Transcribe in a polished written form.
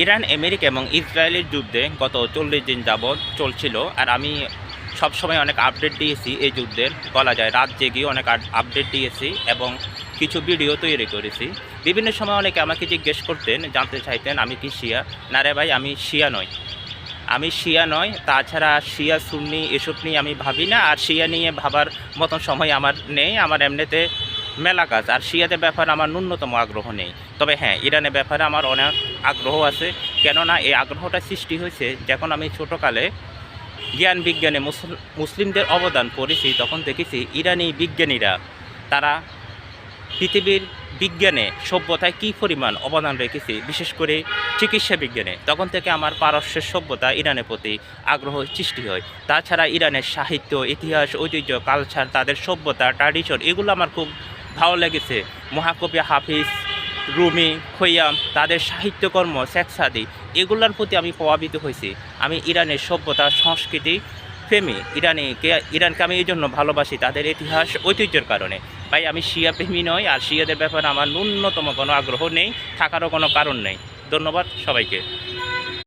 Iran, America এবং ইসরায়েলের যুদ্ধে গত 40 দিন যাবৎ চলছিল। আর আমি সবসময় অনেক আপডেট দিয়েছি এই যুদ্ধের, বলা যায় রাত জেগে অনেক আপডেট দিয়েছি এবং কিছু ভিডিও তৈরি করেছি। বিভিন্ন সময় অনেকে আমাকে জিজ্ঞেস করতেন, জানতে চাইতেন আমি কি শিয়া। না রে ভাই, আমি শিয়া নই। আমি শিয়া নয়, তাছাড়া শিয়া সুন্নি এসব নিয়ে আমি ভাবি না। আর শিয়া নিয়ে ভাবার মতন সময় আমার নেই। আমার এমনিতে মেলা কাজ, আর শিয়াদের ব্যাপারে আমার ন্যূনতম আগ্রহ নেই। তবে হ্যাঁ, ইরানের ব্যাপারে আমার অনেক আগ্রহ আছে। কেননা এই আগ্রহটা সৃষ্টি হয়েছে যখন আমি ছোটোকালে জ্ঞান বিজ্ঞানে মুসলিমদের অবদান পড়েছি। তখন দেখেছি ইরানি বিজ্ঞানীরা তারা পৃথিবীর বিজ্ঞানে সভ্যতায় কী পরিমাণ অবদান রেখেছে, বিশেষ করে চিকিৎসা বিজ্ঞানে। তখন থেকে আমার পারস্যের সভ্যতা ইরানের প্রতি আগ্রহ সৃষ্টি হয়। তাছাড়া ইরানের সাহিত্য, ইতিহাস, ঐতিহ্য, কালচার, তাদের সভ্যতা, ট্র্যাডিশন, এগুলো আমার খুব ভালো লেগেছে। মহাকবি হাফিজ, রুমি, খৈয়াম, তাদের সাহিত্যকর্ম, শেখ সাদি, এগুলোর প্রতি আমি প্রভাবিত হয়েছি। আমি ইরানের সভ্যতা, সংস্কৃতি প্রেমী। ইরানকে আমি এই জন্য ভালোবাসি, তাদের ইতিহাস, ঐতিহ্যের কারণে। ভাই, আমি শিয়া প্রেমী নই, আর শিয়াদের ব্যাপারে আমার ন্যূনতম কোনো আগ্রহ নেই, থাকারও কোনো কারণ নেই। ধন্যবাদ সবাইকে।